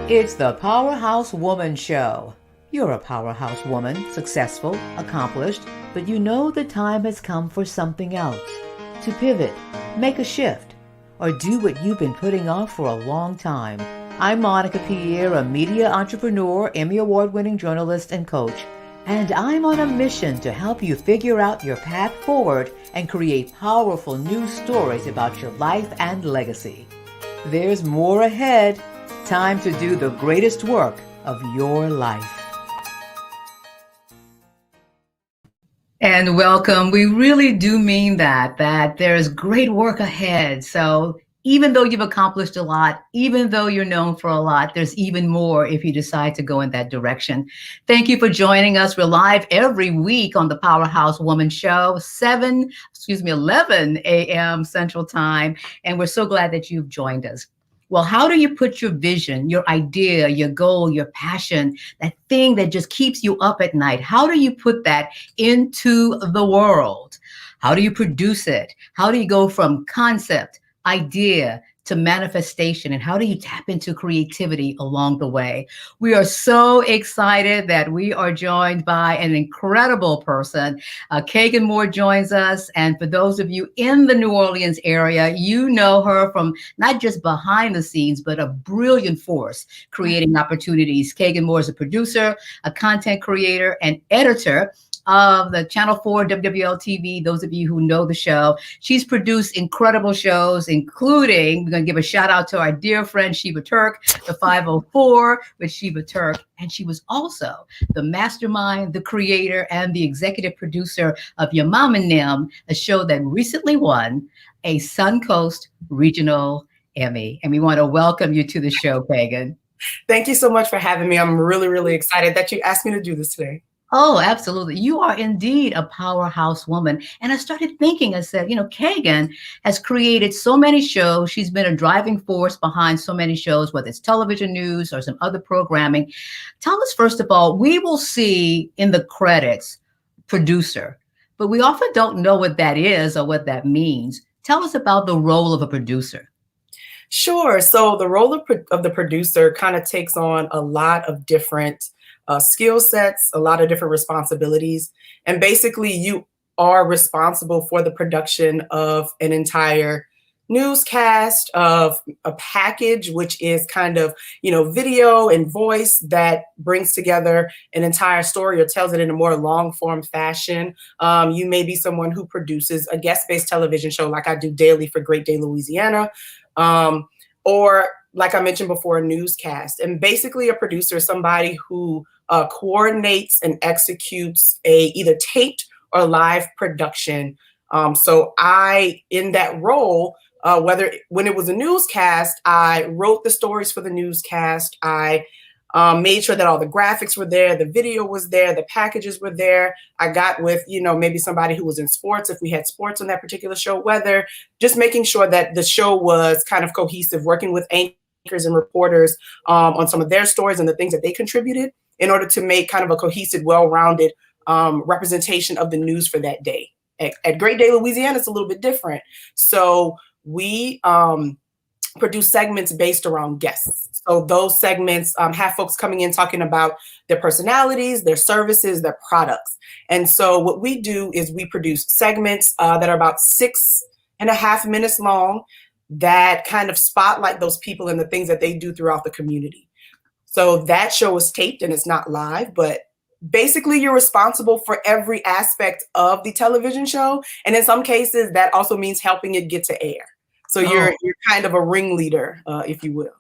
It's the Powerhouse Woman Show. You're a powerhouse woman, successful, accomplished, but you know the time has come for something else. To pivot, make a shift, or do what you've been putting off for a long time. I'm Monica Pierre, a media entrepreneur, Emmy Award-winning journalist and coach, and I'm on a mission to help you figure out your path forward and create powerful new stories about your life and legacy. There's more ahead. Time to do the greatest work of your life. And welcome. We really do mean that there's great work ahead. So even though you've accomplished a lot, even though you're known for a lot, there's even more if you decide to go in that direction. Thank you for joining us. We're live every week on the Powerhouse Woman Show, 11 a.m. Central Time. And we're so glad that you've joined us. Well, how do you put your vision, your idea, your goal, your passion, that thing that just keeps you up at night? How do you put that into the world? How do you produce it? How do you go from concept, idea to manifestation? And how do you tap into creativity along the way? We are so excited that we are joined by an incredible person. Caegan Moore joins us. And for those of you in the New Orleans area, you know her from not just behind the scenes, but a brilliant force creating opportunities. Caegan Moore is a producer, a content creator, and editor of the Channel 4 WWL TV. Those of you who know the show, she's produced incredible shows, including, we're going to give a shout out to our dear friend Sheba Turk, the 504 with Sheba Turk. And she was also the mastermind, the creator, and the executive producer of Your Mom and Them, a show that recently won a Suncoast Regional Emmy. And we want to welcome you to the show, Caegan. Thank you so much for having me. I'm really, really excited that you asked me to do this today. Oh, absolutely. You are indeed a powerhouse woman. And I started thinking, I said, Caegan has created so many shows. She's been a driving force behind so many shows, whether it's television news or some other programming. Tell us, first of all, we will see in the credits producer, but we often don't know what that is or what that means. Tell us about the role of a producer. Sure. So the role of the producer kind of takes on a lot of different skill sets, a lot of different responsibilities. And basically you are responsible for the production of an entire newscast, of a package, which is kind of, video and voice that brings together an entire story or tells it in a more long form fashion. You may be someone who produces a guest-based television show like I do daily for Great Day, Louisiana, or like I mentioned before, a newscast. And basically a producer is somebody who coordinates and executes a either taped or live production. So in that role, when it was a newscast, I wrote the stories for the newscast. I made sure that all the graphics were there, the video was there, the packages were there. I got with, maybe somebody who was in sports, if we had sports on that particular show, weather, just making sure that the show was kind of cohesive, working with anchors and reporters on some of their stories and the things that they contributed in order to make kind of a cohesive, well-rounded representation of the news for that day. At Great Day, Louisiana, it's a little bit different. So we produce segments based around guests. So those segments have folks coming in talking about their personalities, their services, their products. And so what we do is we produce segments that are about 6.5 minutes long that kind of spotlight those people and the things that they do throughout the community. So that show is taped and it's not live, but basically you're responsible for every aspect of the television show. And in some cases, that also means helping it get to air. So you're kind of a ringleader, if you will.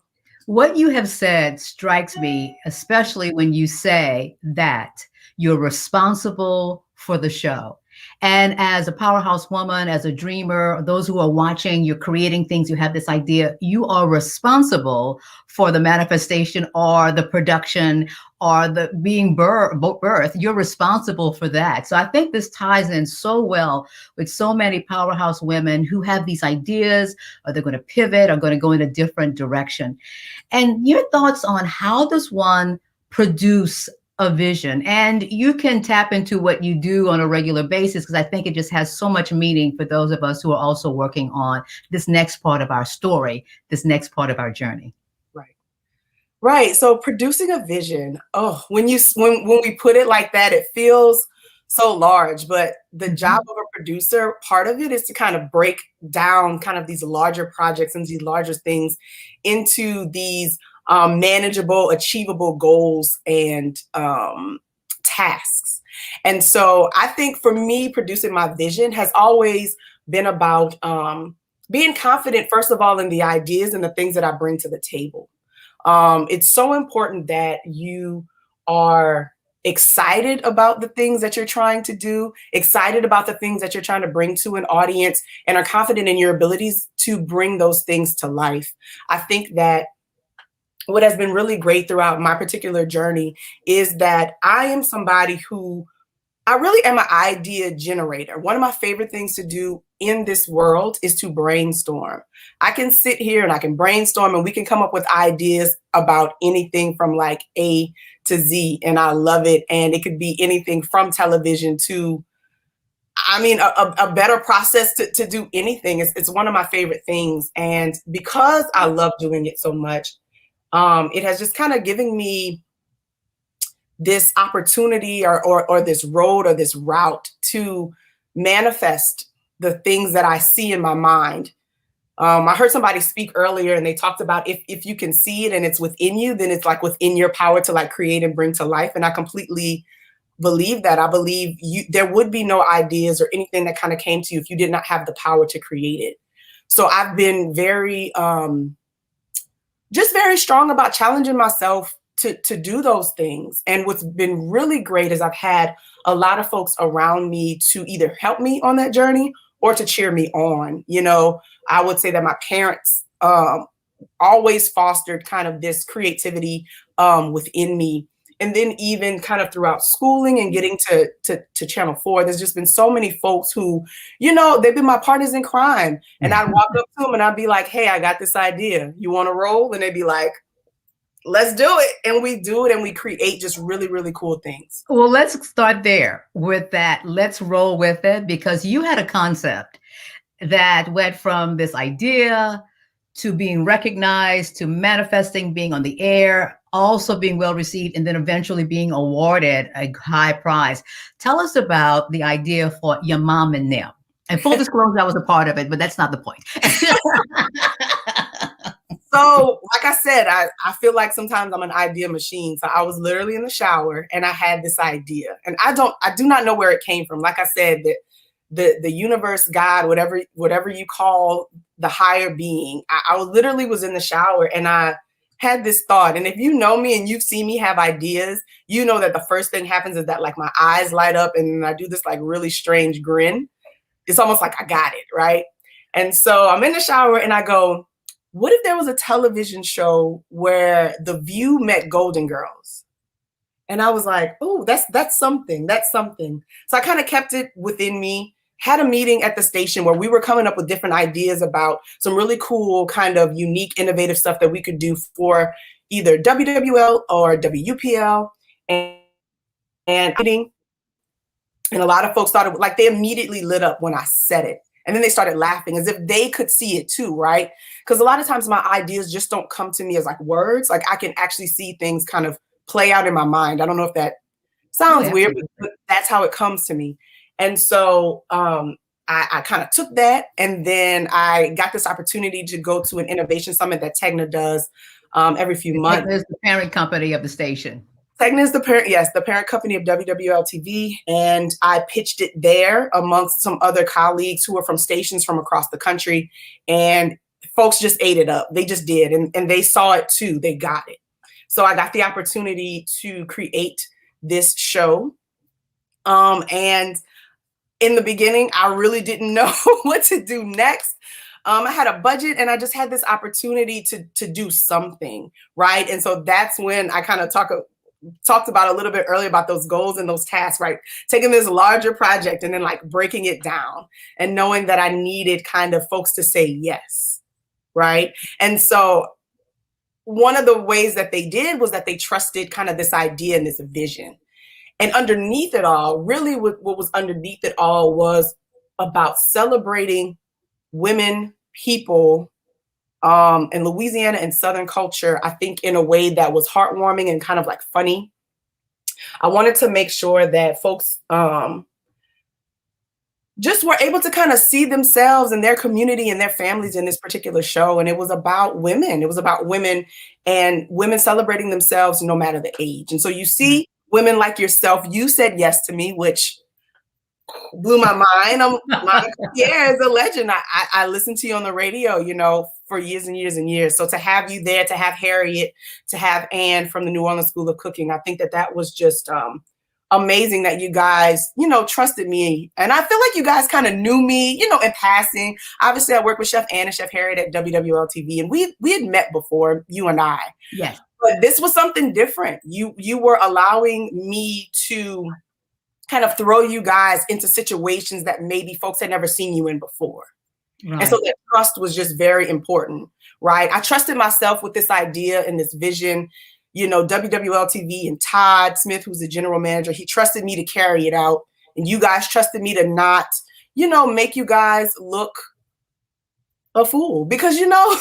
What you have said strikes me, especially when you say that you're responsible for the show. And as a powerhouse woman, as a dreamer, those who are watching, you're creating things, you have this idea, you are responsible for the manifestation or the production or the being birth. You're responsible for that. So I think this ties in so well with so many powerhouse women who have these ideas, or they're going to pivot, or going to go in a different direction. And your thoughts on how does one produce a vision? And you can tap into what you do on a regular basis, because I think it just has so much meaning for those of us who are also working on this next part of our story, this next part of our journey. Right. So producing a vision, oh, when we put it like that, it feels so large. But the job Mhm. of a producer, part of it is to kind of break down kind of these larger projects and these larger things into these manageable, achievable goals and tasks. And so I think for me, producing my vision has always been about being confident, first of all, in the ideas and the things that I bring to the table. It's so important that you are excited about the things that you're trying to do, excited about the things that you're trying to bring to an audience, and are confident in your abilities to bring those things to life. I think that what has been really great throughout my particular journey is that I am somebody who I really am an idea generator. One of my favorite things to do in this world is to brainstorm. I can sit here and I can brainstorm and we can come up with ideas about anything from like A to Z, and I love it. And it could be anything from television to, I mean, a better process to do anything. It's one of my favorite things. And because I love doing it so much, it has just kind of given me this opportunity or this road or this route to manifest the things that I see in my mind. I heard somebody speak earlier and they talked about if you can see it and it's within you, then it's like within your power to like create and bring to life. And I completely believe that. I believe there would be no ideas or anything that kind of came to you if you did not have the power to create it. So I've been very, just very strong about challenging myself to do those things. And what's been really great is I've had a lot of folks around me to either help me on that journey or to cheer me on. You know, I would say that my parents always fostered kind of this creativity within me. And then even kind of throughout schooling and getting to Channel 4, there's just been so many folks who, you know, they've been my partners in crime. And I'd walk up to them and I'd be like, hey, I got this idea. You want to roll? And they'd be like, let's do it. And we do it and we create just really, really cool things. Well, let's start there with that. Let's roll with it, because you had a concept that went from this idea to being recognized to manifesting, being on the air, also being well received, and then eventually being awarded a high prize. Tell us about the idea for Your Mom and Them. And full disclosure, I was a part of it, but that's not the point. So, like I said, I feel like sometimes I'm an idea machine. So I was literally in the shower and I had this idea. And I do not know where it came from. Like I said, that the universe, God, whatever you call the higher being, I literally was in the shower and I had this thought. And if you know me and you've seen me have ideas, you know that the first thing happens is that like my eyes light up and I do this like really strange grin. It's almost like I got it, right? And so I'm in the shower and I go, what if there was a television show where The View met Golden Girls? And I was like, oh, that's something. That's something. So I kind of kept it within me, had a meeting at the station where we were coming up with different ideas about some really cool, kind of unique, innovative stuff that we could do for either WWL or WUPL. And a lot of folks thought it, like, they immediately lit up when I said it. And then they started laughing as if they could see it too, right? Because a lot of times my ideas just don't come to me as like words. Like I can actually see things kind of play out in my mind. I don't know if that sounds weird, but that's how it comes to me. And so I kind of took that, and then I got this opportunity to go to an innovation summit that Tegna does every few months. Tegna is the parent company of the station. Tegna is the parent, yes, the parent company of WWL-TV, and I pitched it there amongst some other colleagues who were from stations from across the country, and folks just ate it up. They just did, and they saw it too. They got it. So I got the opportunity to create this show, and in the beginning, I really didn't know what to do next. I had a budget and I just had this opportunity to do something, right? And so that's when I kind of talked about a little bit earlier about those goals and those tasks, right? Taking this larger project and then like breaking it down and knowing that I needed kind of folks to say yes, right? And so one of the ways that they did was that they trusted kind of this idea and this vision. And underneath it all, really what was underneath it all was about celebrating women, people, in Louisiana and Southern culture, I think in a way that was heartwarming and kind of like funny. I wanted to make sure that folks just were able to kind of see themselves and their community and their families in this particular show. And it was about women. It was about women and women celebrating themselves no matter the age. And so you see women like yourself, you said yes to me, which blew my mind. Monica Pierre is a legend. I listened to you on the radio, you know, for years and years and years. So to have you there, to have Harriet, to have Anne from the New Orleans School of Cooking, I think that that was just amazing that you guys, you know, trusted me. And I feel like you guys kind of knew me, you know, in passing. Obviously, I worked with Chef Anne and Chef Harriet at WWL TV, and we had met before, you and I. Yes. But this was something different. You were allowing me to kind of throw you guys into situations that maybe folks had never seen you in before. Right. And so that trust was just very important, right? I trusted myself with this idea and this vision. You know, WWL TV and Todd Smith, who's the general manager, he trusted me to carry it out. And you guys trusted me to not, you know, make you guys look a fool, because, you know,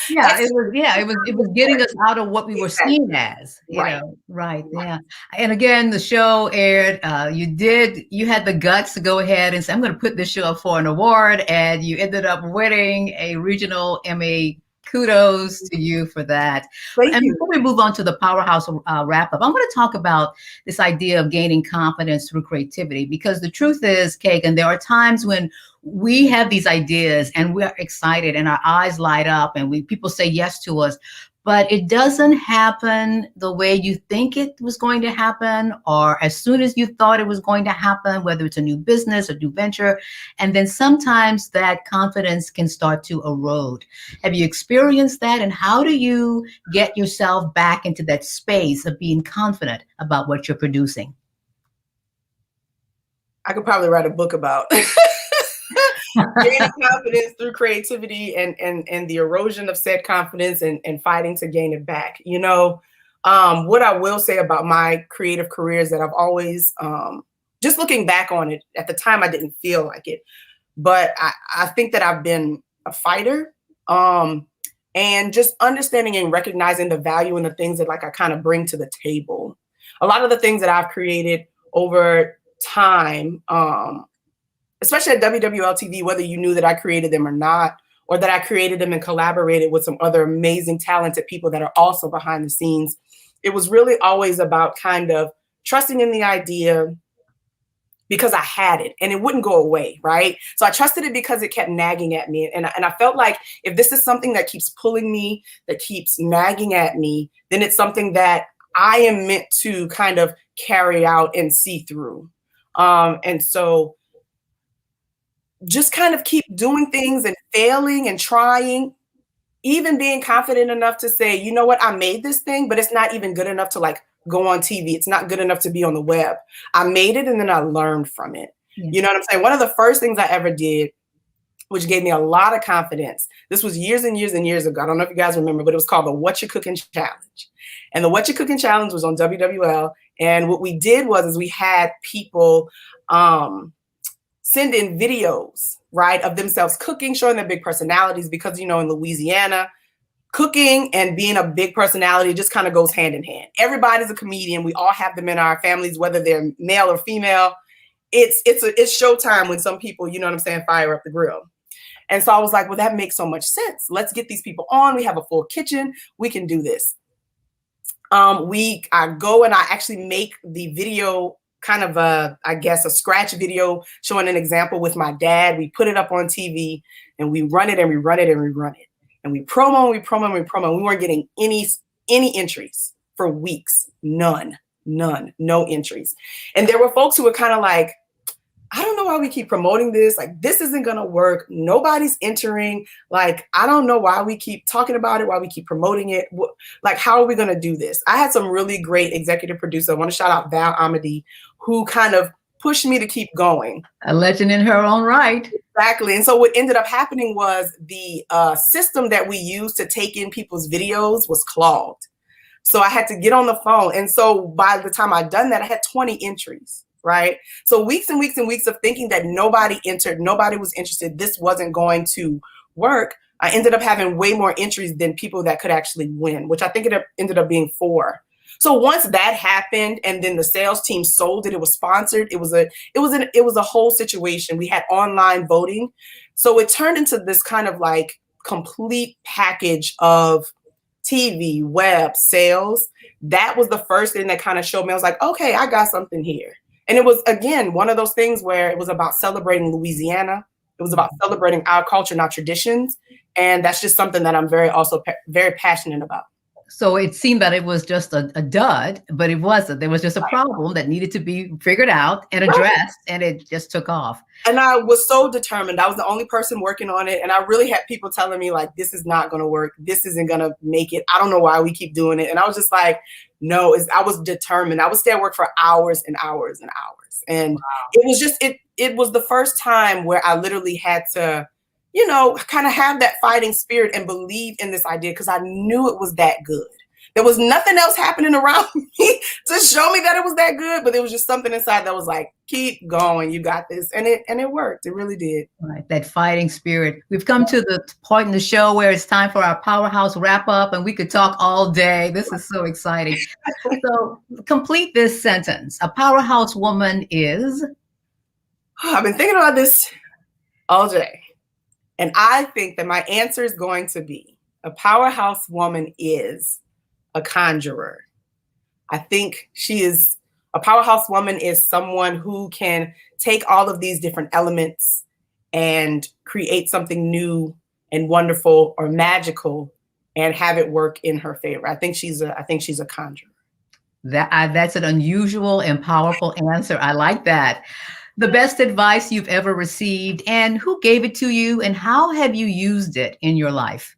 it was getting us out of what we were seen as, you know, right. Yeah. And again, the show aired, you had the guts to go ahead and say, I'm going to put this show up for an award, and you ended up winning a regional Emmy. Kudos to you for that. And before we move on to the Powerhouse wrap up, I'm going to talk about this idea of gaining confidence through creativity, because the truth is, Caegan, there are times when we have these ideas and we're excited and our eyes light up and people say yes to us, but it doesn't happen the way you think it was going to happen, or as soon as you thought it was going to happen, whether it's a new business, a new venture. And then sometimes that confidence can start to erode. Have you experienced that? And how do you get yourself back into that space of being confident about what you're producing? I could probably write a book about gaining confidence through creativity and the erosion of said confidence and fighting to gain it back. You know, what I will say about my creative career is that I've always, just looking back on it, at the time I didn't feel like it, but I think that I've been a fighter, and just understanding and recognizing the value in the things that like I kind of bring to the table. A lot of the things that I've created over time, especially at WWL TV, whether you knew that I created them or not, or that I created them and collaborated with some other amazing, talented people that are also behind the scenes, it was really always about kind of trusting in the idea because I had it and it wouldn't go away, right? So I trusted it because it kept nagging at me. And I felt like if this is something that keeps pulling me, that keeps nagging at me, then it's something that I am meant to kind of carry out and see through. And so just kind of keep doing things and failing and trying, even being confident enough to say, you know what, I made this thing, but it's not even good enough to like go on TV. It's not good enough to be on the web. I made it and then I learned from it. Yeah. You know what I'm saying? One of the first things I ever did, which gave me a lot of confidence, this was years and years and years ago. I don't know if you guys remember, but it was called the What You Cooking Challenge. And the What You Cooking Challenge was on WWL. And what we did was we had people send in videos, right, of themselves cooking, showing their big personalities, because, you know, in Louisiana, cooking and being a big personality just kind of goes hand in hand. Everybody's a comedian. We all have them in our families, whether they're male or female. It's showtime when some people, you know what I'm saying, fire up the grill. And so I was like, well, that makes so much sense. Let's get these people on. We have a full kitchen. We can do this. I go and I actually make the video kind of I guess a scratch video showing an example with my dad. We put it up on TV and we run it and we run it and we run it. And we promo and we promo and we promo. We weren't getting any entries for weeks. None, no entries. And there were folks who were kind of like, I don't know why we keep promoting this. Like, this isn't going to work. Nobody's entering. Like, I don't know why we keep talking about it, why we keep promoting it. Like, how are we going to do this? I had some really great executive producer. I want to shout out Val Amadi, who kind of pushed me to keep going. A legend in her own right. Exactly. And so what ended up happening was the system that we used to take in people's videos was clogged. So I had to get on the phone. And so by the time I'd done that, I had 20 entries. Right. So weeks and weeks and weeks of thinking that nobody entered, nobody was interested, this wasn't going to work. I ended up having way more entries than people that could actually win, which I think it ended up being 4. So once that happened, and then the sales team sold it, it was sponsored. It was a whole situation. We had online voting, so it turned into this kind of like complete package of TV, web, sales. That was the first thing that kind of showed me. I was like, okay, I got something here. And it was, again, one of those things where it was about celebrating Louisiana. It was about celebrating our culture and our traditions. And that's just something that I'm very passionate about. So it seemed that it was just a dud, but it wasn't. There was just a problem that needed to be figured out and addressed, and it just took off. And I was so determined. I was the only person working on it. And I really had people telling me, like, this is not going to work. This isn't going to make it. I don't know why we keep doing it. And I was just like, no, I was determined. I would stay at work for hours and hours and hours. And it was just, it was the first time where I literally had to, kind of have that fighting spirit and believe in this idea, because I knew it was that good. There was nothing else happening around me to show me that it was that good, but there was just something inside that was like, keep going, you got this. And it worked. It really did. Right, that fighting spirit. We've come to the point in the show where it's time for our Powerhouse wrap up, and we could talk all day. This is so exciting. So complete this sentence. A powerhouse woman is? I've been thinking about this all day. And I think that my answer is going to be, a powerhouse woman is a conjurer. I think a powerhouse woman is someone who can take all of these different elements and create something new and wonderful or magical and have it work in her favor. I think she's a conjurer. That's an unusual and powerful answer. I like that. The best advice you've ever received, and who gave it to you, and how have you used it in your life?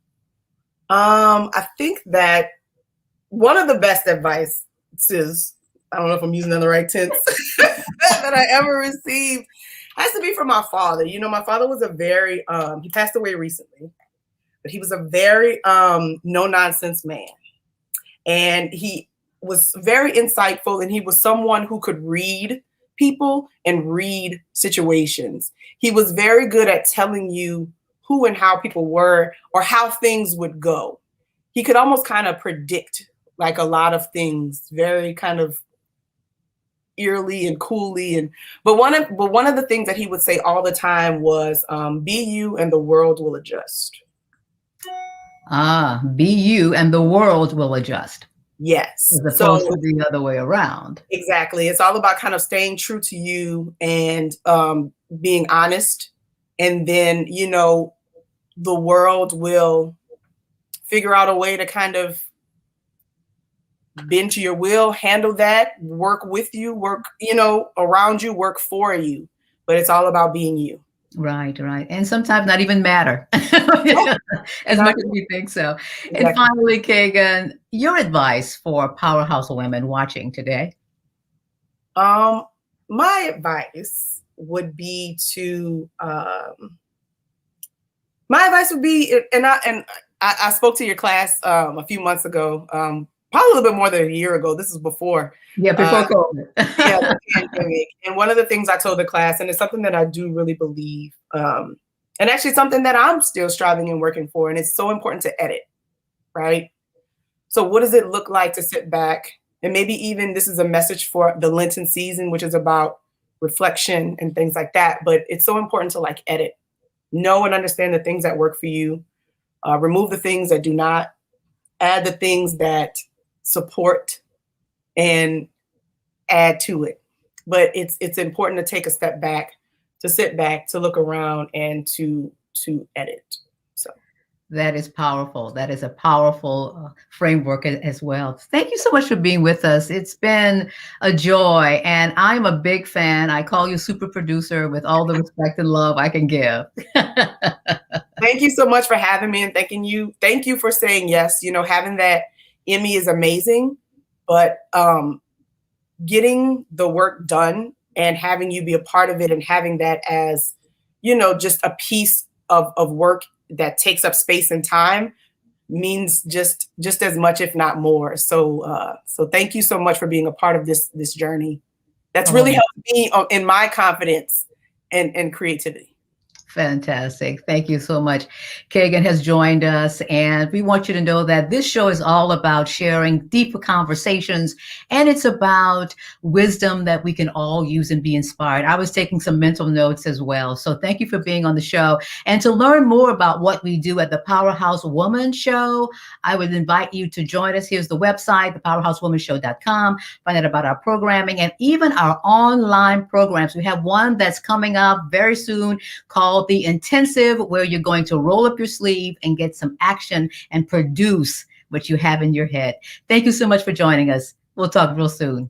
I think that one of the best advice is, I don't know if I'm using it in the right tense, that I ever received has to be from my father. My father was he passed away recently, but he was a very no-nonsense man. And he was very insightful, and he was someone who could read people and read situations. He was very good at telling you who and how people were or how things would go. He could almost kind of predict like a lot of things, very kind of eerily and coolly. But one of the things that he would say all the time was, be you and the world will adjust. Be you and the world will adjust. Yes. As opposed to the other way around. Exactly. It's all about kind of staying true to you and being honest. And then, the world will figure out a way to kind of bend to your will, handle that, work with you, work, around you, work for you. But it's all about being you. Right. And sometimes not even matter as much as we think so. Exactly. And finally, Caegan, your advice for powerhouse women watching today? My advice would be and I spoke to your class a few months ago, probably a little bit more than a year ago. This is before. Yeah, before COVID. Yeah, the pandemic. And one of the things I told the class, and it's something that I do really believe, and actually something that I'm still striving and working for, and it's so important to edit, right? So what does it look like to sit back? And maybe even this is a message for the Lenten season, which is about reflection and things like that. But it's so important to like edit, know and understand the things that work for you, remove the things that do not, add the things that support, and add to it. But it's important to take a step back, to sit back, to look around, and to edit. So that is powerful. That is a powerful framework as well. Thank you so much for being with us. It's been a joy, and I'm a big fan. I call you super producer with all the respect and love I can give. Thank you so much for having me, and thank you for saying yes. Having that in me is amazing, but getting the work done and having you be a part of it and having that as, just a piece of work that takes up space and time means just as much, if not more. So thank you so much for being a part of this journey. That's really helped me in my confidence and creativity. Fantastic. Thank you so much. Caegan has joined us, and we want you to know that this show is all about sharing deeper conversations, and it's about wisdom that we can all use and be inspired. I was taking some mental notes as well. So thank you for being on the show. And to learn more about what we do at the Powerhouse Woman Show, I would invite you to join us. Here's the website, thepowerhousewomanshow.com. Find out about our programming and even our online programs. We have one that's coming up very soon called The Intensive, where you're going to roll up your sleeve and get some action and produce what you have in your head. Thank you so much for joining us. We'll talk real soon.